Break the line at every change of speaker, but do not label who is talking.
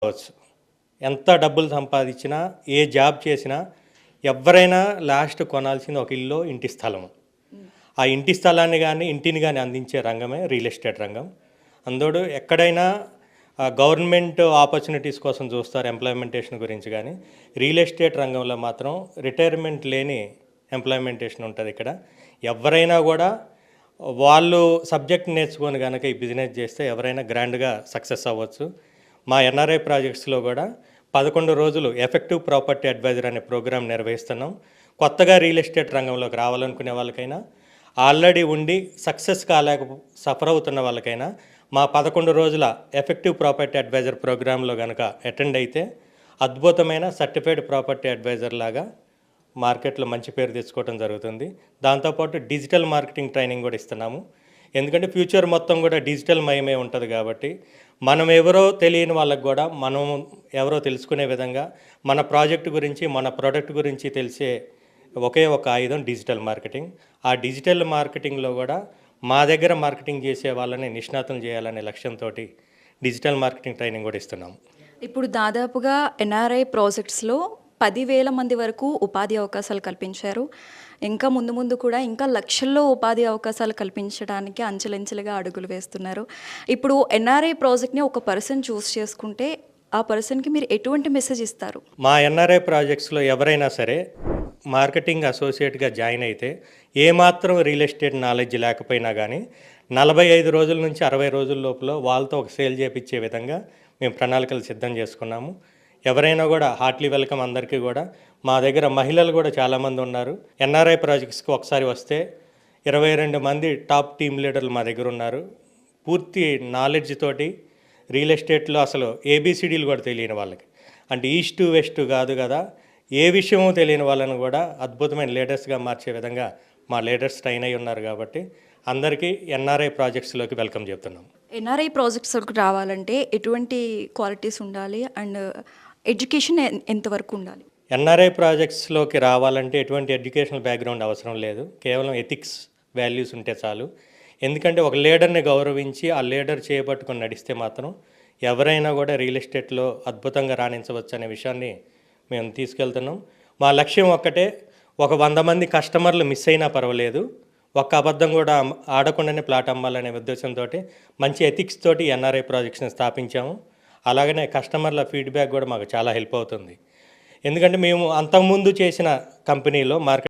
కావచ్చు. ఎంత డబ్బులు సంపాదించినా, ఏ జాబ్ చేసినా ఎవ్వరైనా లాస్ట్ కొనాల్సింది ఒక ఇల్లో, ఇంటి స్థలము. ఆ ఇంటి స్థలాన్ని గానీ, ఇంటిని గానీ అందించే రంగమే రియల్ ఎస్టేట్ రంగం. అందులో ఎక్కడైనా గవర్నమెంట్ ఆపర్చునిటీస్ కోసం చూస్తారు ఎంప్లాయ్‌మెంటేషన్ గురించి గానీ, రియల్ ఎస్టేట్ రంగంలో మాత్రం రిటైర్మెంట్ లేని ఎంప్లాయ్‌మెంటేషన్ ఉంటదిక్కడ. ఎవ్వరైనా గూడా వాళ్ళు సబ్జెక్ట్ నేర్చుకొని గనక ఈ బిజినెస్ చేస్తే ఎవరైనా గ్రాండ్‌గా సక్సెస్ అవ్వచ్చు. మా ఎన్ఆర్ఐ ప్రాజెక్ట్స్‌లో గూడా 11 రోజులు ఎఫెక్టివ్ ప్రాపర్టీ అడ్వైజర్ అనే ప్రోగ్రామ్ నిర్వహిస్తున్నాం. కొత్తగా రియల్ ఎస్టేట్ రంగంలోకి రావాలనుకునే వాళ్ళకైనా, ఆల్రెడీ ఉండి సక్సెస్ సఫర్ అవుతున్న వాళ్ళకైనా మా 11 రోజుల ఎఫెక్టివ్ ప్రాపర్టీ అడ్వైజర్ ప్రోగ్రాంలో గనక అటెండ్ అయితే అద్భుతమైన సర్టిఫైడ్ ప్రాపర్టీ అడ్వైజర్ లాగా మార్కెట్లో మంచి పేరు తెచ్చుకోవడం జరుగుతుంది. దాంతోపాటు డిజిటల్ మార్కెటింగ్ ట్రైనింగ్ కూడా ఇస్తున్నాము. ఎందుకంటే ఫ్యూచర్ మొత్తం కూడా డిజిటల్ మయమే ఉంటుంది కాబట్టి మనం ఎవరో తెలియని వాళ్ళకు కూడా మనం ఎవరో తెలుసుకునే విధంగా మన ప్రాజెక్ట్ గురించి, మన ప్రోడక్ట్ గురించి తెలిసే ఒకే ఒక ఆయుధం డిజిటల్ మార్కెటింగ్. ఆ డిజిటల్ మార్కెటింగ్లో కూడా మా దగ్గర మార్కెటింగ్ చేసే వాళ్ళని నిష్ణాతులు చేయాలనే లక్ష్యంతో డిజిటల్ మార్కెటింగ్ ట్రైనింగ్ కూడా ఇస్తున్నాము.
ఇప్పుడు దాదాపుగా ఎన్ఆర్ఐ ప్రాజెక్ట్స్లో 10,000 మంది వరకు ఉపాధి అవకాశాలు కల్పించారు. ఇంకా ముందు ముందు కూడా ఇంకా లక్షల్లో ఉపాధి అవకాశాలు కల్పించడానికి అంచెలంచెలుగా అడుగులు వేస్తున్నారు. ఇప్పుడు ఎన్ఆర్ఐ ప్రాజెక్ట్ని ఒక పర్సన్ చూస్ చేసుకుంటే ఆ పర్సన్కి మీరు ఎటువంటి మెసేజ్ ఇస్తారు?
మా ఎన్ఆర్ఐ ప్రాజెక్ట్స్లో ఎవరైనా సరే మార్కెటింగ్ అసోసియేట్గా జాయిన్ అయితే ఏమాత్రం రియల్ ఎస్టేట్ నాలెడ్జ్ లేకపోయినా కానీ 45 రోజుల నుంచి 60 రోజుల లోపల వాళ్ళతో ఒక సేల్ చేయించే విధంగా మేము ప్రణాళికలు సిద్ధం చేసుకున్నాము. ఎవరైనా కూడా హార్ట్లీ వెల్కమ్. అందరికీ కూడా మా దగ్గర మహిళలు కూడా చాలామంది ఉన్నారు. ఎన్ఆర్ఐ ప్రాజెక్ట్స్కి ఒకసారి వస్తే 22 మంది టాప్ టీమ్ లీడర్లు మా దగ్గర ఉన్నారు. పూర్తి నాలెడ్జ్ తోటి రియల్ ఎస్టేట్లో అసలు ఏబిసిడీలు కూడా తెలియని వాళ్ళకి, అంటే ఈస్ట్ వెస్ట్ కాదు కదా, ఏ విషయమో తెలియని వాళ్ళని కూడా అద్భుతమైన లీడర్స్గా మార్చే విధంగా మా లీడర్స్ ట్రైన్ అయి ఉన్నారు. కాబట్టి అందరికీ ఎన్ఆర్ఐ ప్రాజెక్ట్స్లోకి వెల్కమ్ చెప్తున్నాం.
ఎన్ఆర్ఐ ప్రాజెక్ట్స్కి రావాలంటే ఎటువంటి క్వాలిటీస్ ఉండాలి అండ్ ఎడ్యుకేషన్ ఎంతవరకు ఉండాలి?
ఎన్ఆర్ఐ ప్రాజెక్ట్స్లోకి రావాలంటే ఎటువంటి ఎడ్యుకేషనల్ బ్యాక్గ్రౌండ్ అవసరం లేదు. కేవలం ఎథిక్స్, వాల్యూస్ ఉంటే చాలు. ఎందుకంటే ఒక లీడర్ని గౌరవించి ఆ లీడర్ చేపట్టుకొని నడిస్తే మాత్రం ఎవరైనా కూడా రియల్ ఎస్టేట్లో అద్భుతంగా రాణించవచ్చు అనే విషయాన్ని మేము తీసుకెళ్తున్నాం. మా లక్ష్యం ఒక్కటే, ఒక 100 మంది కస్టమర్లు మిస్ అయినా పర్వాలేదు, ఒక్క అబద్ధం కూడా ఆడకుండానే ప్లాట్ అమ్మాలనే ఉద్దేశంతో మంచి ఎథిక్స్ తోటి ఎన్ఆర్ఐ ప్రాజెక్ట్స్ని స్థాపించాము. అలాగనే కస్టమర్ల ఫీడ్బ్యాక్ కూడా మాకు చాలా హెల్ప్ అవుతుంది. ఎందుకంటే మేము అంతకుముందు చేసిన కంపెనీలో మార్కెట్